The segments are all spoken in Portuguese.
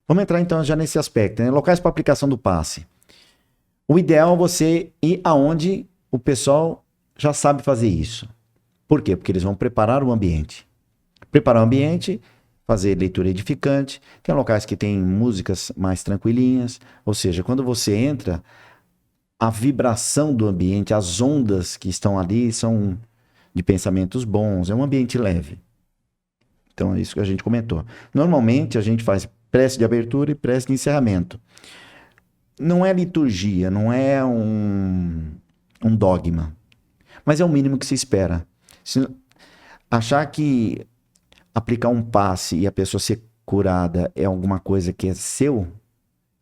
Vamos entrar então já nesse aspecto, né? Locais para aplicação do passe. O ideal é você ir aonde o pessoal já sabe fazer isso. Por quê? Porque eles vão preparar o ambiente. Preparar o ambiente, fazer leitura edificante. Tem locais que tem músicas mais tranquilinhas. Ou seja, quando você entra, a vibração do ambiente, as ondas que estão ali são de pensamentos bons. É um ambiente leve. Então é isso que a gente comentou. Normalmente a gente faz prece de abertura e prece de encerramento. Não é liturgia, não é um dogma, mas é o mínimo que se espera. Se achar que aplicar um passe e a pessoa ser curada é alguma coisa que é seu,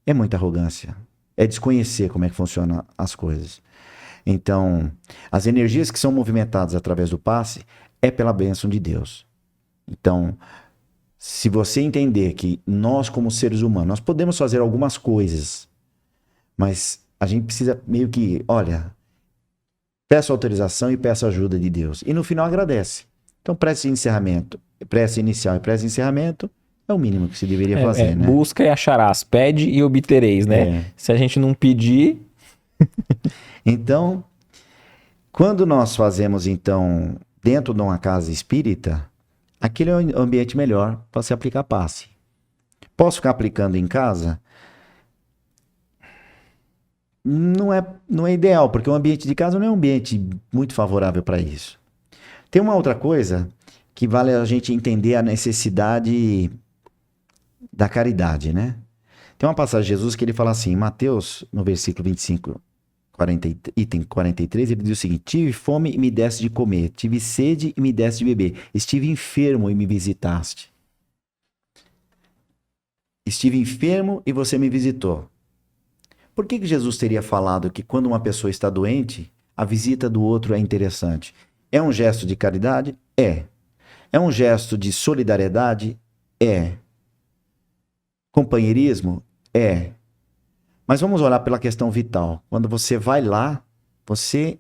é muita arrogância. É desconhecer como é que funcionam as coisas. Então, as energias que são movimentadas através do passe é pela bênção de Deus. Então, se você entender que nós, como seres humanos, nós podemos fazer algumas coisas, mas a gente precisa meio que, olha, peça autorização e peça ajuda de Deus. E no final agradece. Então, prece de encerramento, prece inicial e prece de encerramento é o mínimo que se deveria fazer, né? Busca e acharás, pede e obtereis, né? Se a gente não pedir... Então, quando nós fazemos, então, dentro de uma casa espírita, aquele é o ambiente melhor para se aplicar passe. Posso ficar aplicando em casa? Não é ideal, porque o ambiente de casa não é um ambiente muito favorável para isso. Tem uma outra coisa que vale a gente entender a necessidade da caridade, né? Tem uma passagem de Jesus que ele fala assim, em Mateus, no versículo 25, item 43, ele diz o seguinte: tive fome e me deste de comer, tive sede e me deste de beber, estive enfermo e me visitaste. Estive enfermo e você me visitou. Por que Jesus teria falado que quando uma pessoa está doente, a visita do outro é interessante? É um gesto de caridade? É. É um gesto de solidariedade? É. Companheirismo? É. Mas vamos olhar pela questão vital. Quando você vai lá, você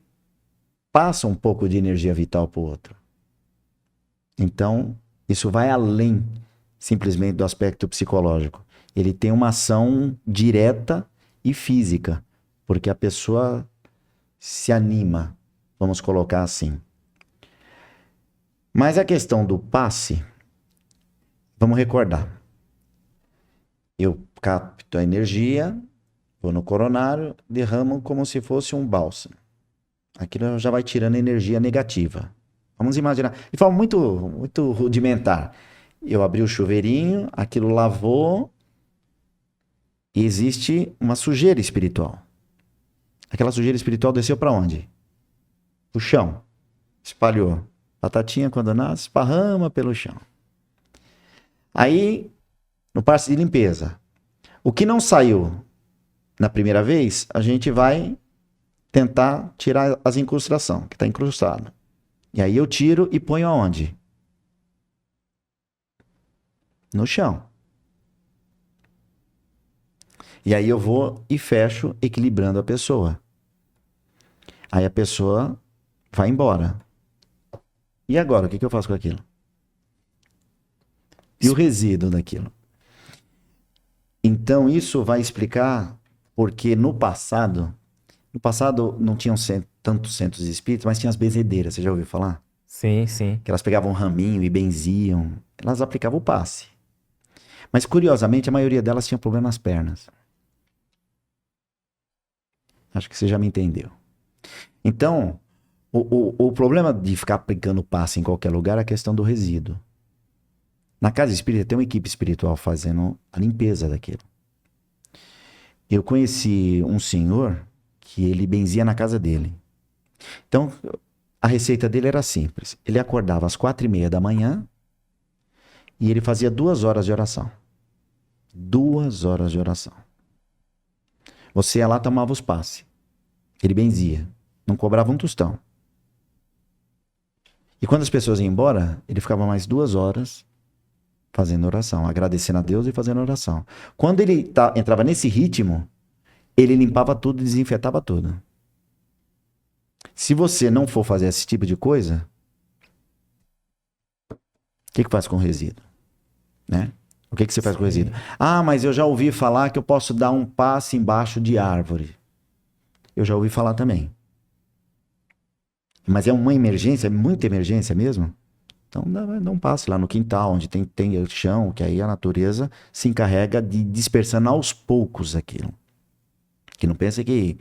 passa um pouco de energia vital para o outro. Então, isso vai além simplesmente do aspecto psicológico. Ele tem uma ação direta e física, porque a pessoa se anima, vamos colocar assim. Mas a questão do passe, vamos recordar. Eu capto a energia, vou no coronário, derramo como se fosse um bálsamo. Aquilo já vai tirando energia negativa. Vamos imaginar, de forma muito, muito rudimentar. Eu abri o chuveirinho, aquilo lavou e existe uma sujeira espiritual. Aquela sujeira espiritual desceu para onde? O chão. Espalhou. Batatinha, quando nasce, esparrama pelo chão. Aí, no passe de limpeza, o que não saiu na primeira vez, a gente vai tentar tirar as incrustações, que está incrustado. E aí eu tiro e ponho aonde? No chão. E aí eu vou e fecho, equilibrando a pessoa. Aí a pessoa vai embora. E agora, o que eu faço com aquilo? E o resíduo daquilo? Então isso vai explicar porque no passado não tinham tantos centros espíritas, mas tinha as benzedeiras, você já ouviu falar? Sim, sim. Que elas pegavam um raminho e benziam. Elas aplicavam o passe. Mas curiosamente a maioria delas tinha problema nas pernas. Acho que você já me entendeu. Então, o problema de ficar aplicando passe em qualquer lugar é a questão do resíduo. Na casa espírita tem uma equipe espiritual fazendo a limpeza daquilo. Eu conheci um senhor que ele benzia na casa dele. Então, a receita dele era simples. Ele acordava às 4:30 da manhã e ele fazia 2 horas de oração. 2 horas de oração. Você ia lá, tomava os passes. Ele benzia. Não cobrava um tostão. E quando as pessoas iam embora, ele ficava mais 2 horas fazendo oração, agradecendo a Deus e fazendo oração. Quando ele entrava nesse ritmo, ele limpava tudo e desinfetava tudo. Se você não for fazer esse tipo de coisa, o que faz com o resíduo? Né? O que você faz com o Sim. resíduo? Ah, mas eu já ouvi falar que eu posso dar um passe embaixo de árvore. Eu já ouvi falar também. Mas é uma emergência, é muita emergência mesmo? Então dá um passe lá no quintal, onde tem o chão, que aí a natureza se encarrega de dispersando aos poucos aquilo. Que não pensa que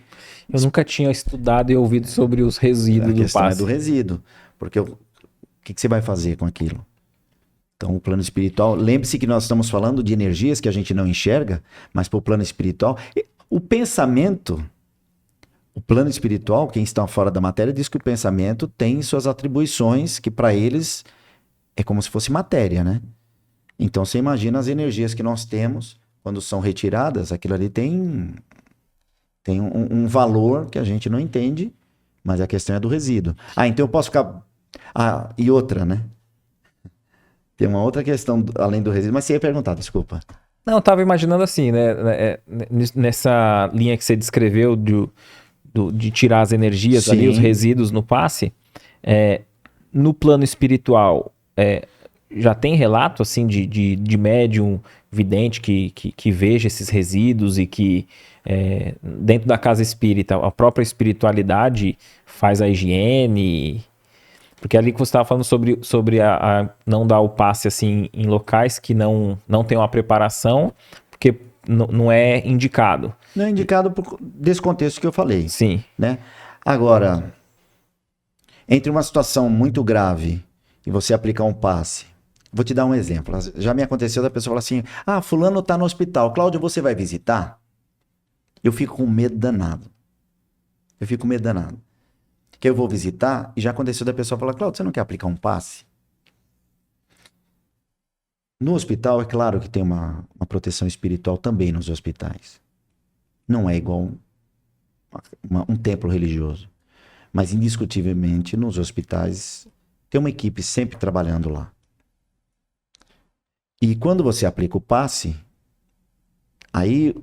Eu nunca tinha estudado e ouvido sobre os resíduos a do questão é passe. do resíduo. Porque o que você vai fazer com aquilo? Então, o plano espiritual, lembre-se que nós estamos falando de energias que a gente não enxerga, mas para o plano espiritual, o pensamento, o plano espiritual, quem está fora da matéria, diz que o pensamento tem suas atribuições, que para eles é como se fosse matéria, né? Então, você imagina as energias que nós temos, quando são retiradas, aquilo ali tem um valor que a gente não entende, mas a questão é do resíduo. Ah, então eu posso ficar... Ah, e outra, né? Tem uma outra questão além do resíduo, mas você ia perguntar, desculpa. Não, eu tava imaginando assim, né? Nessa linha que você descreveu de tirar as energias ali, os Sim. resíduos no passe, no plano espiritual, já tem relato assim de médium vidente que veja esses resíduos e que dentro da casa espírita a própria espiritualidade faz a higiene. Porque ali que você estava falando sobre a não dar o passe assim em locais que não tem uma preparação, porque não é indicado. Não é indicado desse contexto que eu falei, Sim. né? Agora, entre uma situação muito grave e você aplicar um passe, vou te dar um exemplo. Já me aconteceu da pessoa falar assim, ah, fulano tá no hospital, Cláudio, você vai visitar? Eu fico com medo danado. Que eu vou visitar e já aconteceu da pessoa falar, Cláudio, você não quer aplicar um passe? No hospital, é claro que tem uma proteção espiritual também nos hospitais. Não é igual um templo religioso. Mas, indiscutivelmente, nos hospitais, tem uma equipe sempre trabalhando lá. E quando você aplica o passe, aí,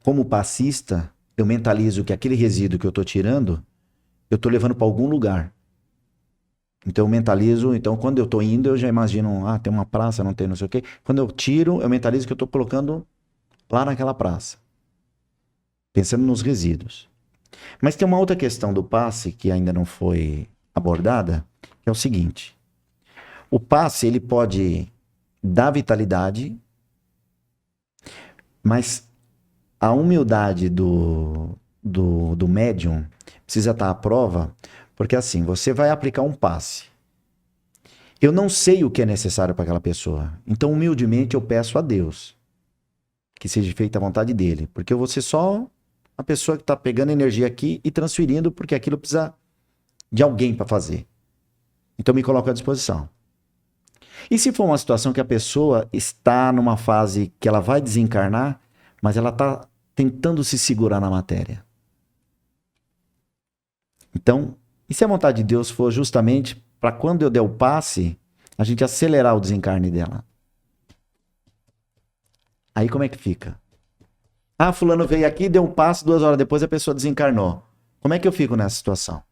como passista, eu mentalizo que aquele resíduo que eu estou tirando, eu estou levando para algum lugar. Então, eu mentalizo, então, quando eu estou indo, eu já imagino, tem uma praça, não tem não sei o quê. Quando eu tiro, eu mentalizo que eu estou colocando lá naquela praça. Pensando nos resíduos. Mas tem uma outra questão do passe que ainda não foi abordada, que é o seguinte. O passe, ele pode dar vitalidade, mas a humildade do médium precisa estar à prova, porque assim, você vai aplicar um passe. Eu não sei o que é necessário para aquela pessoa. Então, humildemente, eu peço a Deus que seja feita a vontade dele. Porque eu vou ser só a pessoa que está pegando energia aqui e transferindo, porque aquilo precisa de alguém para fazer. Então, me coloco à disposição. E se for uma situação que a pessoa está numa fase que ela vai desencarnar, mas ela está tentando se segurar na matéria? Então, e se a vontade de Deus for justamente para quando eu der o passe, a gente acelerar o desencarne dela? Aí como é que fica? Ah, fulano veio aqui, deu um passe, 2 horas depois a pessoa desencarnou. Como é que eu fico nessa situação?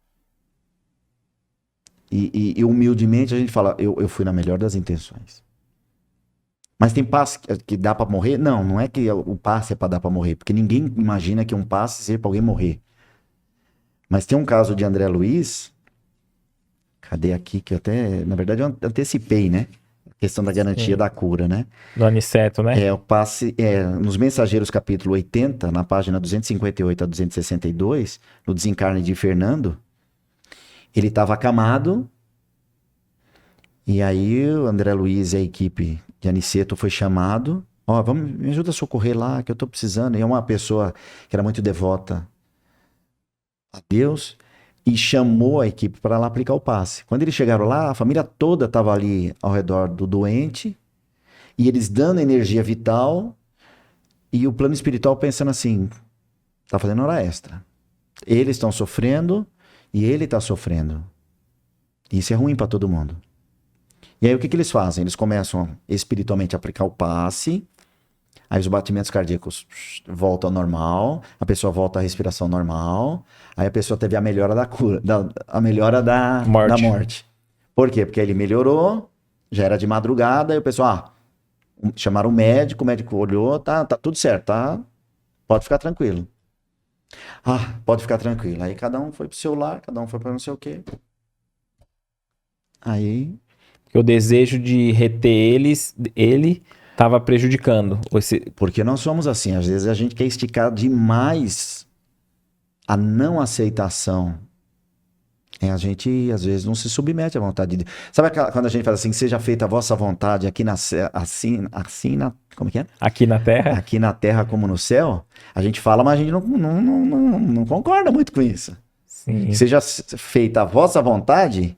E humildemente a gente fala, eu fui na melhor das intenções. Mas tem passe que dá pra morrer? Não, não é que o passe é pra dar pra morrer, porque ninguém imagina que um passe seja pra alguém morrer. Mas tem um caso de André Luiz, cadê aqui, que eu até, na verdade eu antecipei, né? A questão da garantia da cura, né? Do Aniceto, né? O passe, nos Mensageiros, capítulo 80, na página 258 a 262, no desencarne de Fernando, ele estava acamado, e aí o André Luiz e a equipe de Aniceto foi chamado, me ajuda a socorrer lá, que eu estou precisando. E é uma pessoa que era muito devota a Deus, e chamou a equipe para lá aplicar o passe. Quando eles chegaram lá, a família toda estava ali ao redor do doente, e eles dando energia vital, e o plano espiritual pensando assim, tá fazendo hora extra. Eles estão sofrendo, e ele está sofrendo. Isso é ruim para todo mundo. E aí o que eles fazem? Eles começam espiritualmente a aplicar o passe, aí os batimentos cardíacos voltam ao normal, a pessoa volta à respiração normal, aí a pessoa teve a melhora da cura, a melhora da morte. Por quê? Porque ele melhorou, já era de madrugada, e o pessoal, Chamaram o médico olhou, tá tudo certo, tá? Pode ficar tranquilo. Pode ficar tranquilo. Aí cada um foi pro seu lar, cada um foi pra não sei o quê. Aí... O desejo de reter ele estava prejudicando. Porque nós somos assim, às vezes a gente quer esticar demais a não aceitação. A gente, às vezes, não se submete à vontade de Deus. Sabe quando a gente fala assim, seja feita a vossa vontade aqui como que é? Aqui na Terra? Aqui na Terra como no céu. A gente fala, mas a gente não concorda muito com isso. Sim. Seja feita a vossa vontade,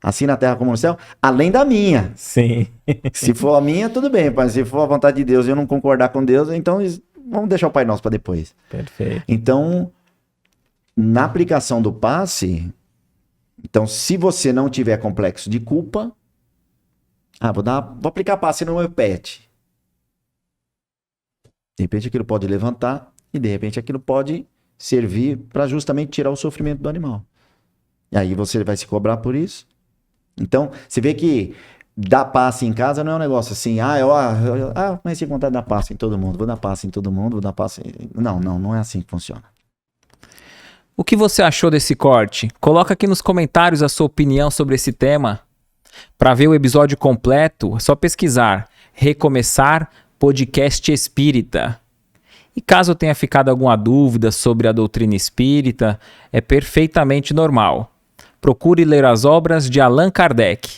assim na Terra como no céu, além da minha. Sim. Se for a minha, tudo bem, mas se for a vontade de Deus e eu não concordar com Deus, então vamos deixar o Pai Nosso para depois. Perfeito. Então, na aplicação do passe... Então, se você não tiver complexo de culpa, vou aplicar passe no meu pet. De repente aquilo pode levantar e de repente aquilo pode servir para justamente tirar o sofrimento do animal. E aí você vai se cobrar por isso. Então, você vê que dar passe em casa não é um negócio assim, comecei a vontade de dar passe em todo mundo, vou dar passe em todo mundo, vou dar passe... Não é assim que funciona. O que você achou desse corte? Coloca aqui nos comentários a sua opinião sobre esse tema. Para ver o episódio completo, é só pesquisar Recomeçar Podcast Espírita. E caso tenha ficado alguma dúvida sobre a doutrina espírita, é perfeitamente normal. Procure ler as obras de Allan Kardec.